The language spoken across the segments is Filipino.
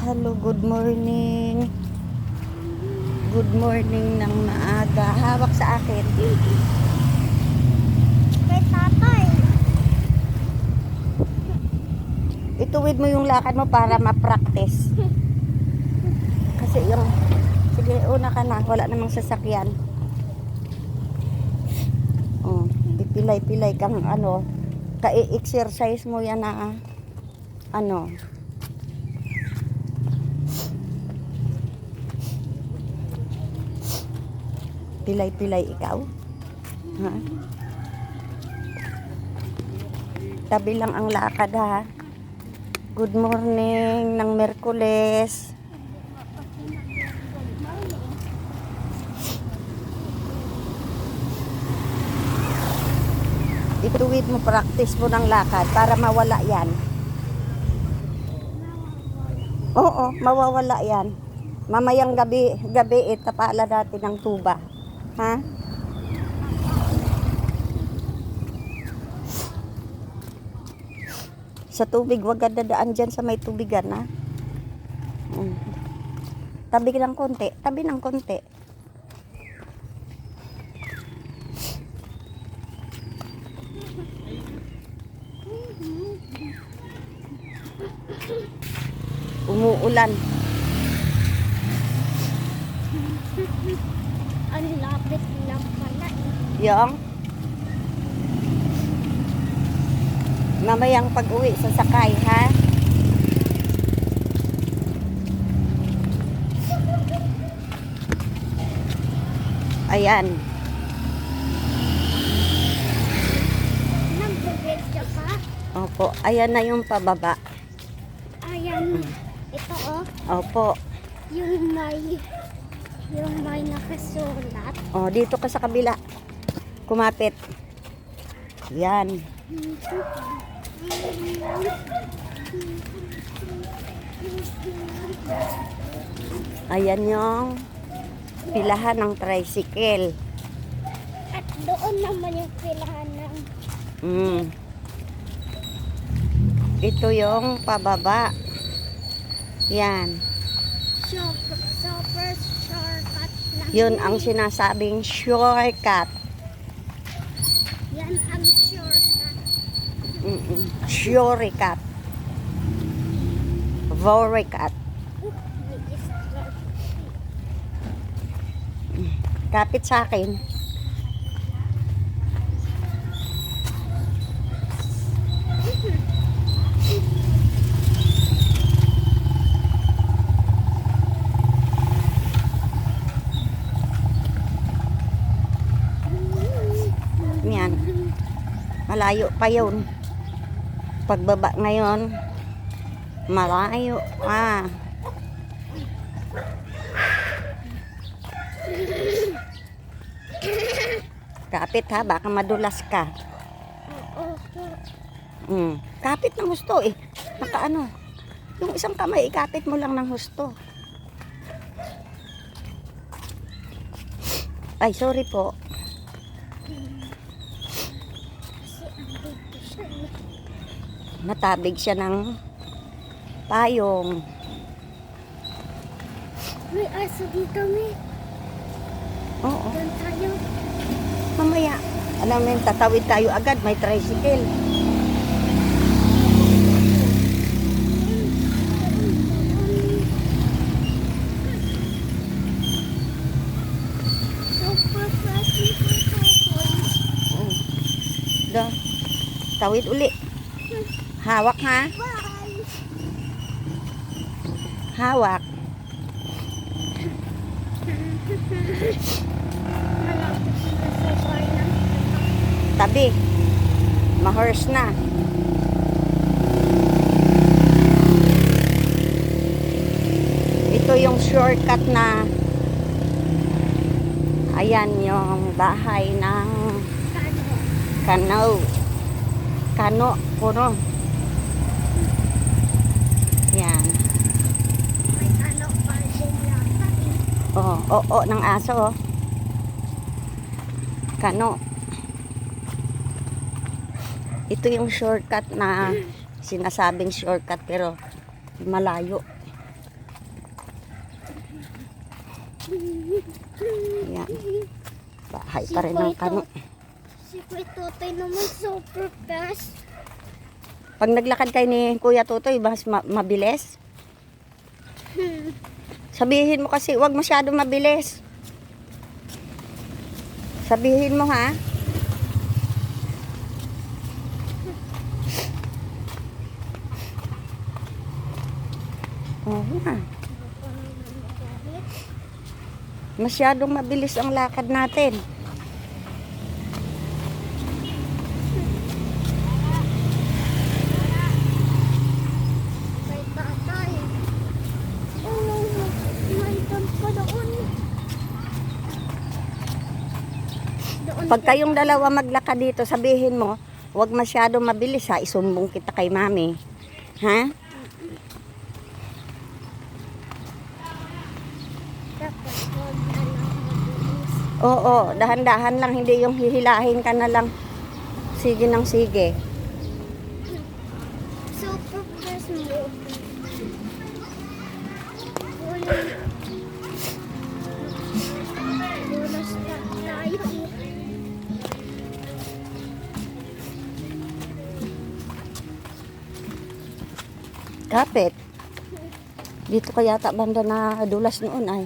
Hello, good morning. Good morning ng maaga. Hawak sa akin. Kay tatay. Ituwid mo yung lakad mo para ma-practice. Kasi yung... Sige, una ka na. Wala namang sasakyan. Oh, ipilay-pilay kang ano. Ka-exercise mo yan na ano. Pilay-pilay ikaw. Ha? Tabi lang ang lakad ha. Good morning ng Merkules. Ituwid mo, practice mo ng lakad para mawala yan. Oo, mawawala yan. Mamayang gabi itapala natin ng tuba. Ha? Sa tubig, wag ka dadaan dyan sa may tubigan, ha? Tabi ng konti, tabi ng konti. Umuulan. Ang lapit lang pala eh. Yung mamayang pag-uwi sa sakay, ha? Ayan. Nagbubid ka pa? Opo, ayan na yung pababa. Ayan. Ito oh. Opo. Yung may nakasulat. O, dito ka sa kabila. Kumapit. Yan. Ayan yung pilahan ng tricycle. At doon naman yung pilahan ng Ito yung pababa. Yan. super shortcut lang. Yun ang sinasabing shortcut. Yan ang shortcut. Shortcut. Shortcut. May isla. Kapit sa akin. Yan. Malayo pa yun. Pagbaba ngayon, malayo. Kapit ha, baka madulas ka. Oo. Kapit ng husto eh. Nakaano. Yung isang kamay, ikapit mo lang ng husto. Ay, sorry po. Kasi ang dito siya eh. Natabig siya ng payong. May aso dito may. Oo. Doon tayo. Mamaya. Alam mo yun, tatawid tayo agad. May tricycle. Super fast dito. Da. Tawid uli. Hawak ha. Bye! Hawak. Malapit na sa bar ng Tabi. Ma-horse na. Ito yung shortcut na ayan yung bahay ng kano. Kano. Puno. Yan. May kano pa din yata eh. Oo, ng aso. Oh. Kano. Ito yung shortcut na sinasabing shortcut pero malayo. Ayan. Bahay pa rin ng kano. Si Kuya Totoy naman super fast. Pag naglakad kayo ni Kuya Tutoy, mas mabilis. Sabihin mo kasi, wag masyado mabilis. Sabihin mo ha. Oo nga. Masyadong mabilis ang lakad natin. Kay tatay. Oh, may tan pa doon. Doon Pag kayong dalawa maglakad dito, sabihin mo, wag masyadong mabilis ha, isumbong kita kay mami. Ha? dapat huwag na lang mabilis. Oo, dahan-dahan lang, hindi yung hihilahin ka na lang. Sige nang sige. Super fast mo. Walang lunas na tayo eh. Kapit. Dito ka yata banda na dulas noon ay.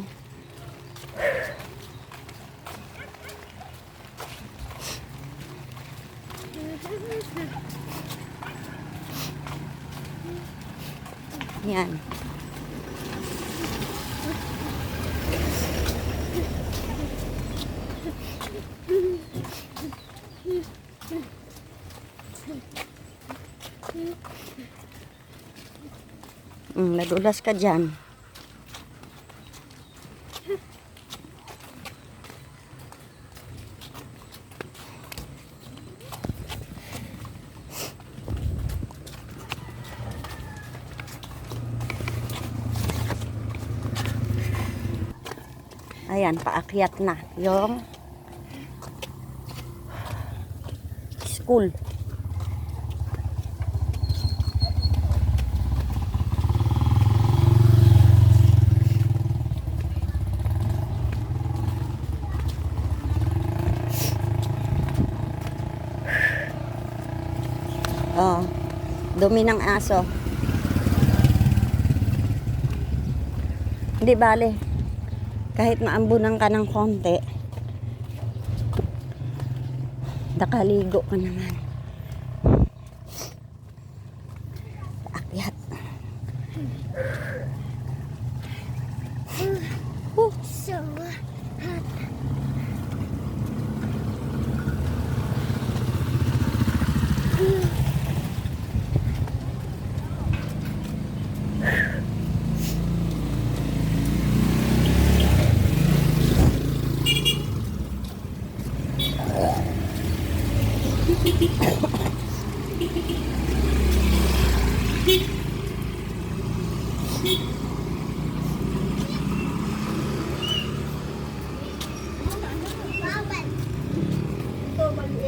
Yan. Nadulas ka dyan. Ayan, paakyat na yung school. Oh, dumi ng aso. Hindi bale. Kahit maambunan ka ng konti, nakaligo ka naman. Paakyat. So hot.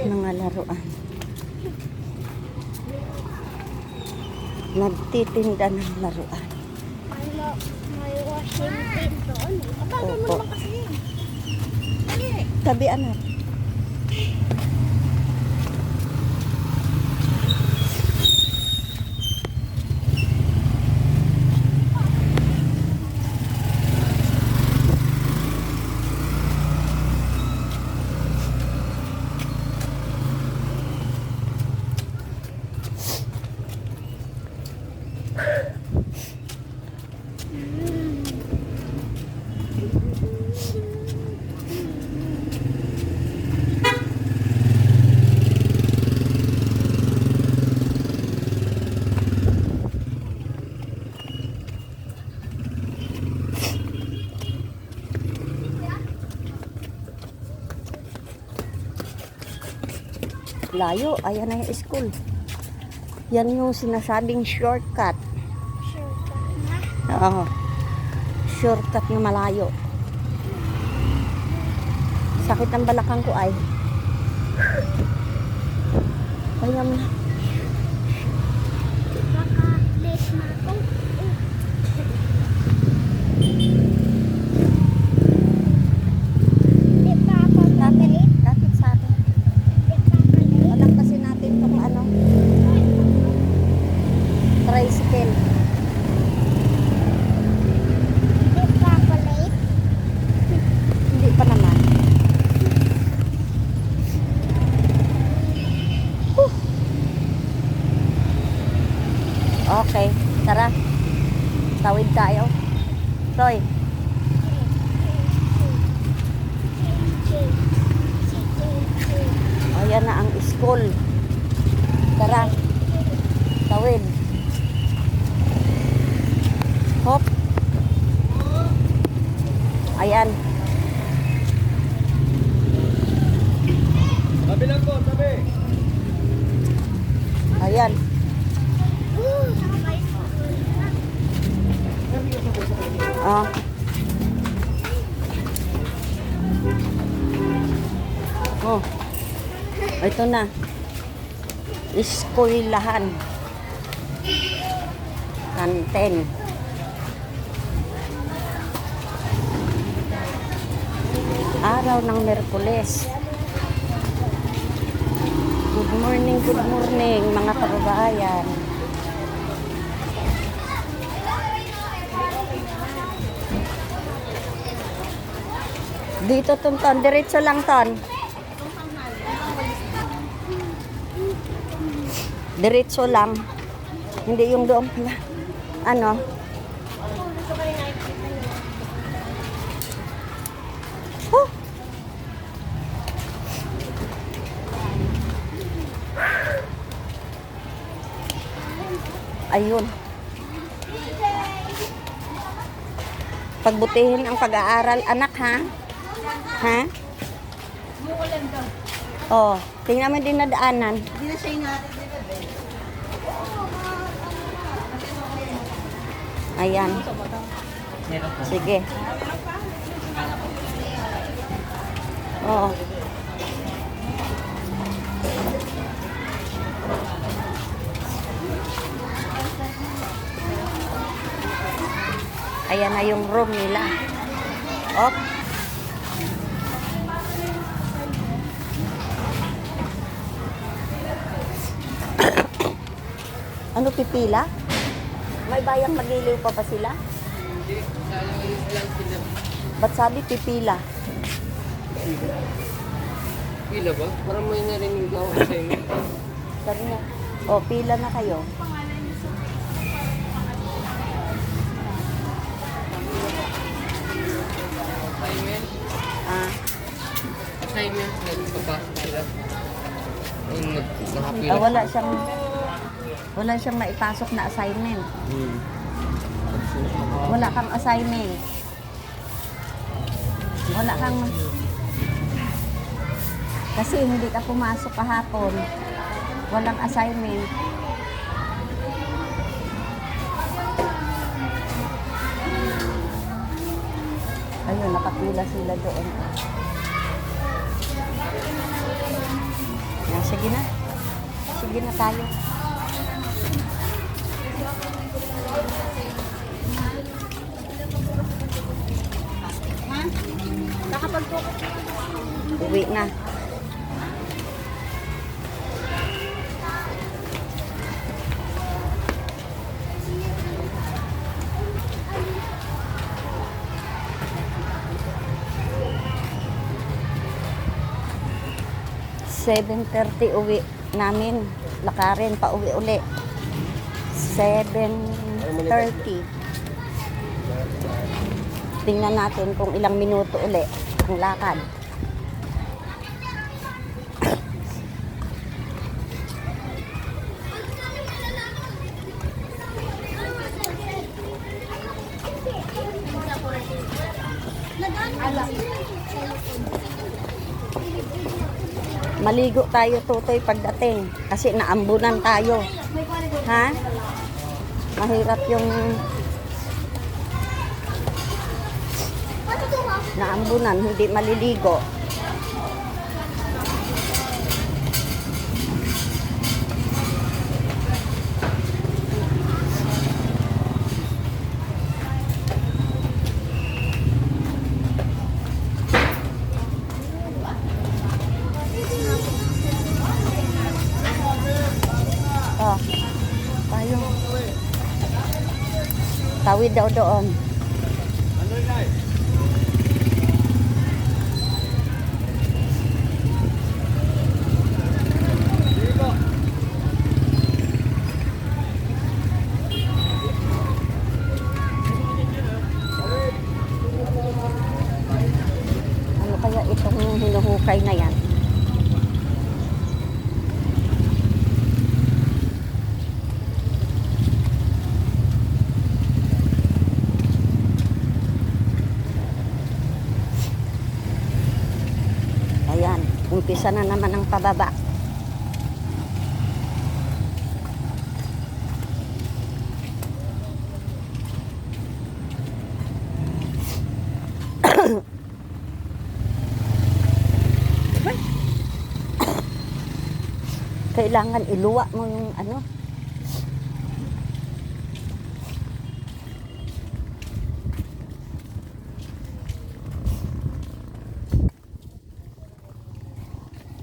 Mga laruan. Nagtitinda ng laruan. May Washington doon. Abagan mo Opo. naman kasi. Dali. Tabi anak. Layo, ayan na yung school. Yan yung sinasabing shortcut. Sure ka na. Oo. Shortcut na malayo. Sakit ang balakang ko ay. Kaya mo na. Baka late na ako. Tawid tayo. Toy. Ayan na ang school. Tara. Tawid. Hop. Ayan. Tabi lang po, tabi. Ayan. Ah. Oh. Ito na. Eskwelahan. Kanten. Araw ng Miyerkules. Good morning mga kababayan. Dito ton, diretso lang ton. Diretso lang. Hindi yung doon pala. Ano? Oh. Ayun. Pagbutihin ang pag-aaral, anak, ha? Ha? Oh, tingnan mo din na daanan. Hindi na siya inatin dito, be. Ayan. Sige. Oo. Ayan na yung room nila. Oh. Ano, pipila? May bayang magiliw pa ba sila? Hindi, ayos lang sila. Ba't sabi pipila? Pila ba? Parang may narinig ako sa inyo. Sabi nga, oh, pila na kayo. Assignment? Ah, Assignment? Nagpapasok sila. Ayun, nakapila. wala siyang maipasok na assignment. Wala kang assignment. Wala kang... Kasi hindi ka pumasok kahapon. Walang assignment. Ayun, nakapila sila doon. Yan, sige na. Sige na tayo. Uwi na. $7:30 uwi namin. Lakarin pa uwi uli. 7:30. Tingnan natin kung ilang minuto uli ang lakad. Maligo tayo, Tutoy, pagdating. Kasi naambunan tayo. Ha? Mahirap yung naambunan, hindi maliligo. Oh, tayo. Tawid daw doon. Ano guys? Dito. Okay na yan. Ayan, umpisa na naman ang pababa. Kailangan iluwa mo yung ano.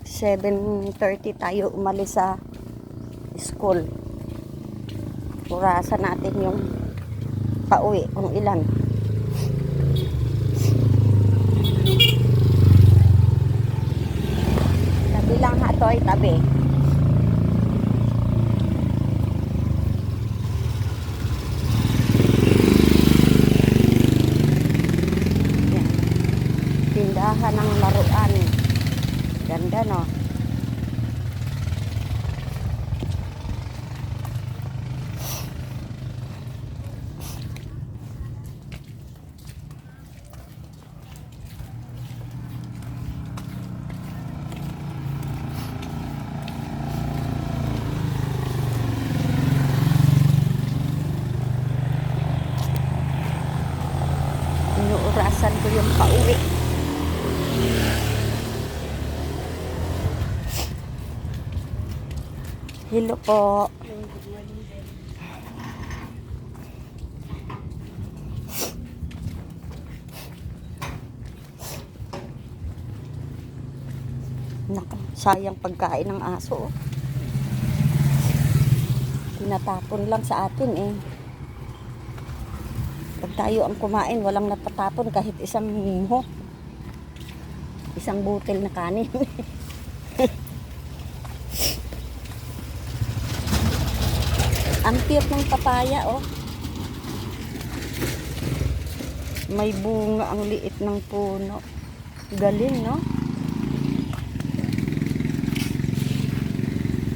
"7:30 tayo umalis sa school. Orasan natin yung pauwi kung ilan. Tabi lang ha, Toy, tabi. Yan. Tindahan ng laruan. Ganda, no? Inuurasan ko yung pauwi. Hello po. Naku, sayang pagkain ng aso. Tinatapon lang sa atin eh. Pag tayo ang kumain, walang natatapon kahit isang muho. Isang butil na kanin. Ang cute ng papaya, oh. May bunga, ang liit ng puno. Galing, no?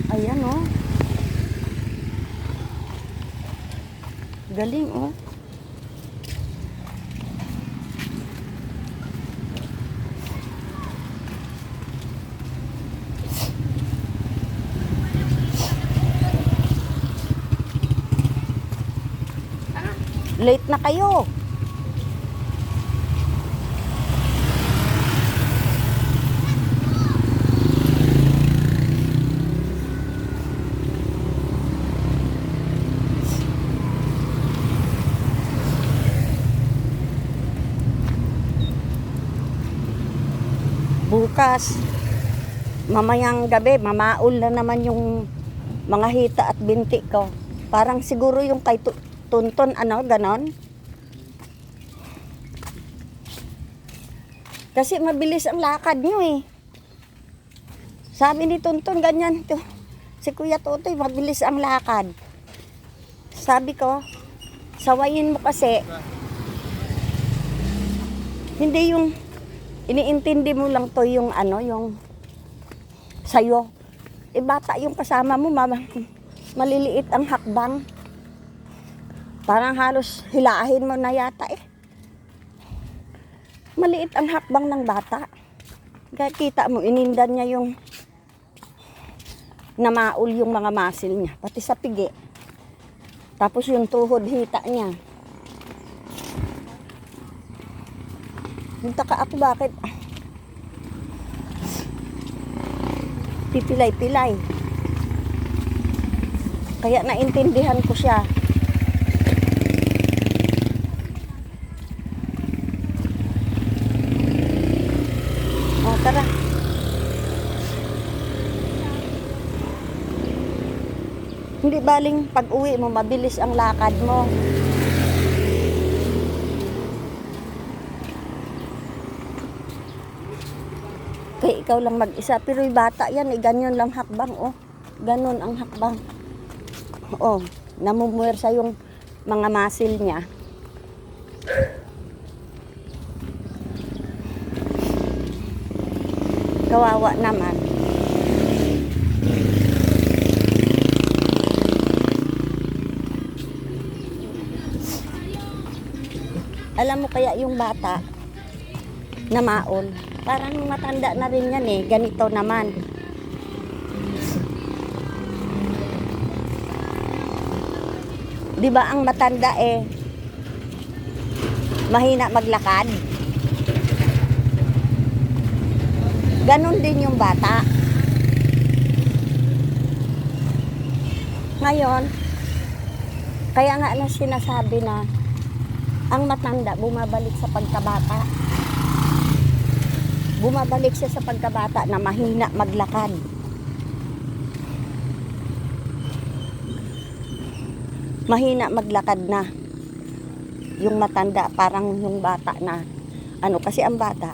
Ayan, oh. Galing, oh. Late na kayo. Bukas, mamayang gabi, mamaul na naman yung mga hita at binti ko. Parang siguro yung kay Tunton, ano, ganon. Kasi mabilis ang lakad nyo eh. Sabi ni Tunton, ganyan. Si Kuya Totoy, mabilis ang lakad. Sabi ko, sawayin mo kasi. Hindi yung, iniintindi mo lang to yung ano, yung sayo. E bata yung kasama mo, maliliit ang hakbang. Parang halos hilahin mo na yata eh. Maliit ang hakbang ng bata. Kaya kita mo, inindan niya yung namaul yung mga muscle niya. Pati sa pigi. Tapos yung tuhod, hita niya. Nagtaka ako bakit pipilay-pilay. Kaya naintindihan ko siya. Tara. Hindi baling pag uwi mo, mabilis ang lakad mo. Kaya ikaw lang mag-isa. Pero yung bata yan, ganyan lang hakbang, oh. Ganon ang hakbang. Oh, namumuwersa yung mga muscle niya. Kawawa naman. Alam mo kaya yung bata na maol, parang matanda na rin yan eh. Ganito naman. Di ba ang matanda eh, mahina maglakad? Ganon din yung bata. Ngayon, kaya nga na sinasabi na ang matanda bumabalik sa pagkabata. Bumabalik siya sa pagkabata na mahina maglakad. Mahina maglakad na. Yung matanda parang yung bata na ano, kasi ang bata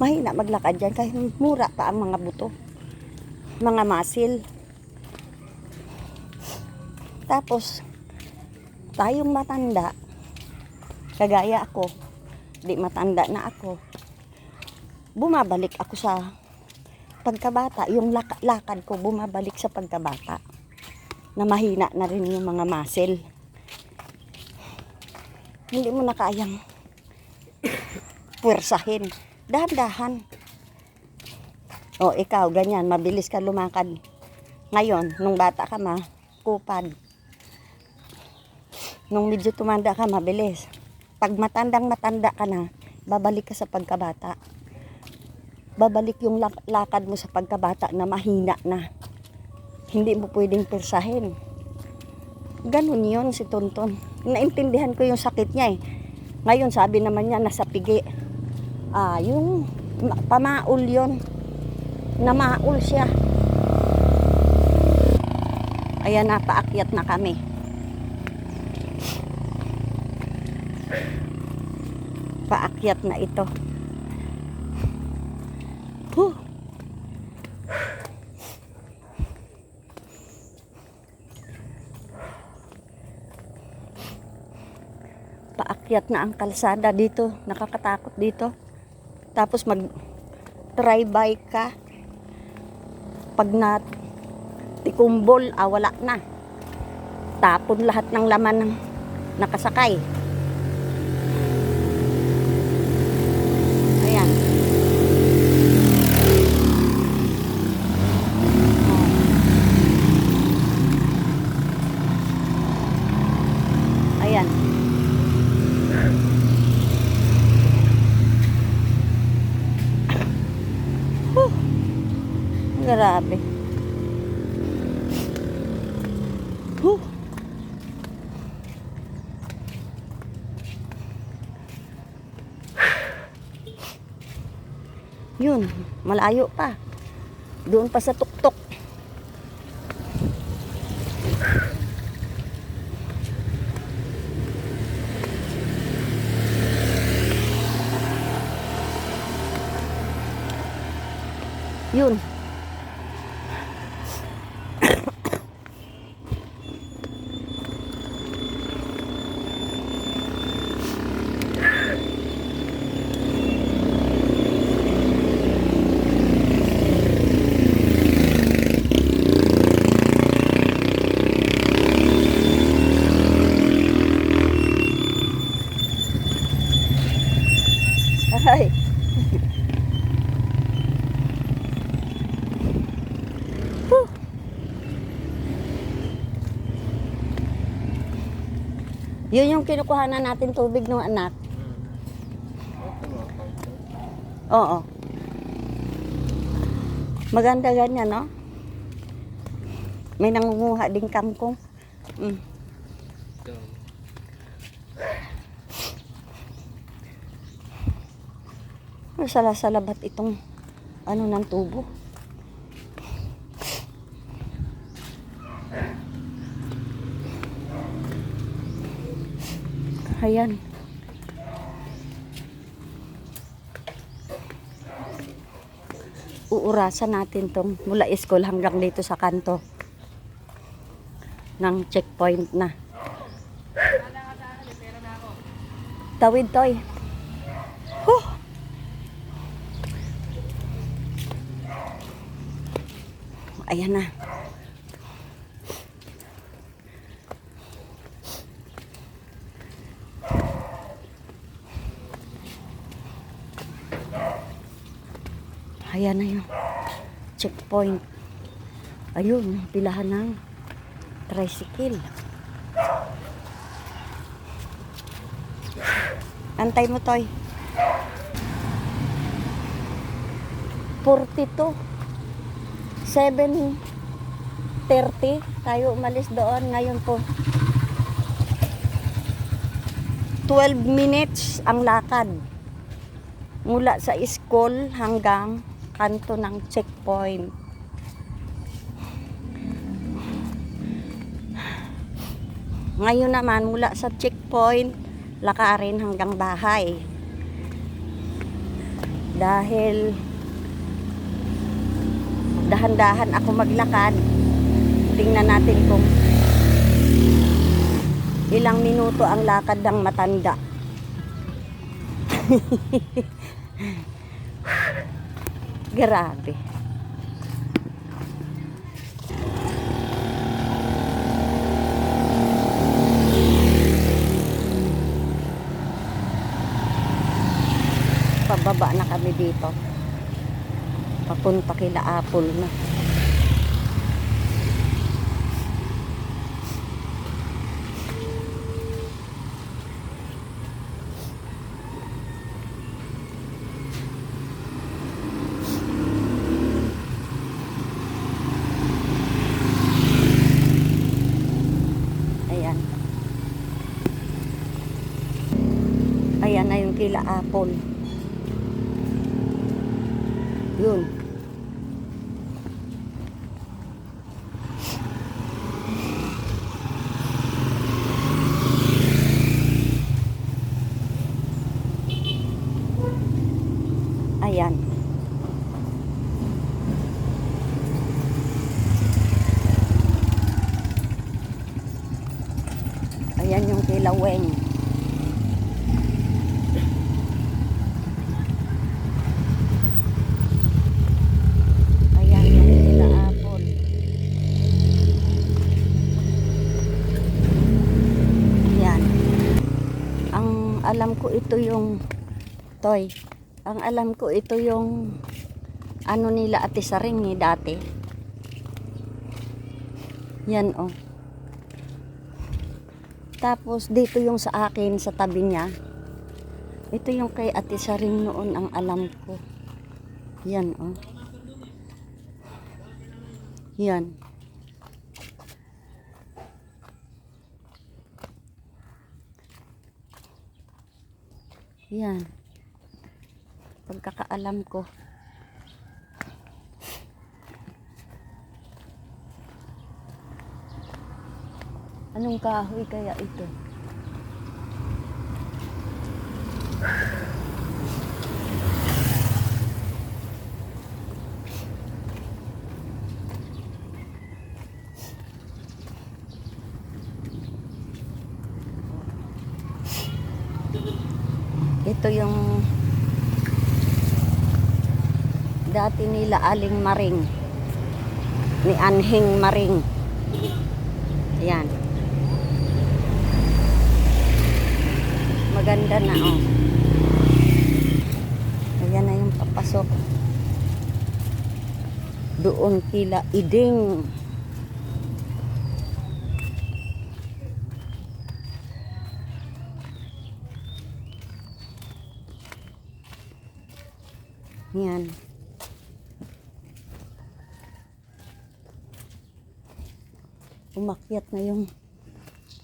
mahina maglakad yan kahit mura pa ang mga buto, mga muscle. Tapos tayong matanda, kagaya ako, di matanda na ako, bumabalik ako sa pagkabata. Yung lakad ko bumabalik sa pagkabata na mahina na rin yung mga muscle. Hindi mo na kayang puwersahin. Dahan-dahan. O ikaw, ganyan, mabilis ka lumakad. Ngayon, nung bata ka kupad. Nung medyo tumanda ka, mabilis. Pag matandang-matanda ka na, babalik ka sa pagkabata. Babalik yung lakad mo sa pagkabata na mahina na. Hindi mo pwedeng persahin. Ganun yun si Tonton. Naintindihan ko yung sakit niya eh. Ngayon, sabi naman niya, nasa pigi. Yung pamaul yun. Namaul siya. Ayan, napaakyat na kami. Paakyat na ito. Huh. Paakyat na ang kalsada dito. Nakakatakot dito. Tapos mag-try bike ka. Pag tikumbol, wala na. Tapon lahat ng laman ng nakasakay. Ayan. Ayan. Grabe. Yun, malayo pa. Doon pa sa tuktok. Yun. Ay. Yun yung kinukuhanan natin tubig ng anak. Oo. Maganda ganyan, no? May nangunguha ding kangkong. Sala-salabat itong ano ng tubo. Ayan. Uurasan natin tong mula school hanggang dito sa kanto ng checkpoint na. Tawid toy. Ayan na. Ayan na yung checkpoint. Ayun, pilahan ng tricycle. Antay mo, Toy. 42. 7:30 tayo umalis doon. Ngayon po 12 minutes ang lakad mula sa school hanggang kanto ng checkpoint. Ngayon naman mula sa checkpoint lakarin hanggang bahay. Dahil dahan-dahan ako maglakad. Tingnan natin kung ilang minuto ang lakad ng matanda. Grabe. Pababa na kami dito. Papunta kila Apple na. Ayan. Ayan na yung kila Apple. Yun. Ayan. Ayan yung kilaweng. Ayan yung kila Apple. Ayan. Ang alam ko ito yung Toy. Ang alam ko ito yung ano nila Ate Saring ni dati. Yan oh. Tapos dito yung sa akin sa tabi niya. Ito yung kay Ate Saring noon ang alam ko. Yan oh. Yan. Yan. Pagkakaalam ko. Anong kahoy kaya ito? Ito yung dati nila Aling Maring ni Anhing Maring. Ayan. Maganda na oh. Ayan na yung papasok. Doon kila Iding. Yan. Umakyat na yung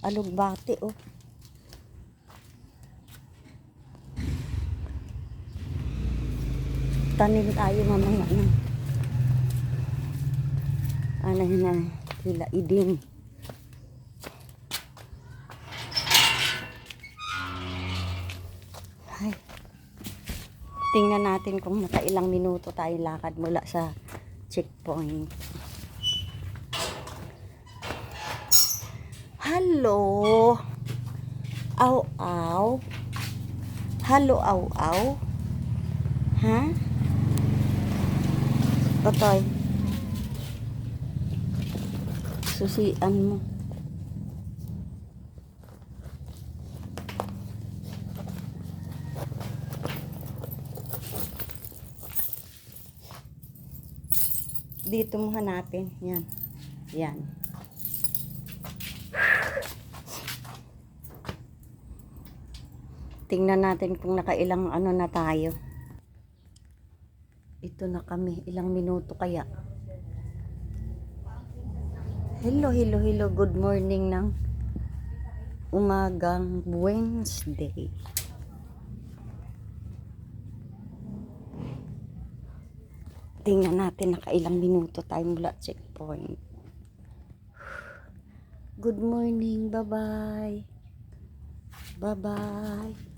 alugbati oh. Tanim tayo mamaya na. Ano na kila Iding. Ay. Tingnan natin kung nakailang minuto tayo lakad mula sa checkpoint. Hello. Aw aw. Hello aw aw. Ha? Totoy. susian mo. Dito mo hanapin. Yan. Yan. Tingnan natin kung nakailang ano na tayo. Ito na kami. Ilang minuto kaya? Hello, hello, hello. Good morning ng umagang Wednesday. Tingnan natin nakailang minuto tayo mula checkpoint. Good morning. Bye-bye. Bye-bye.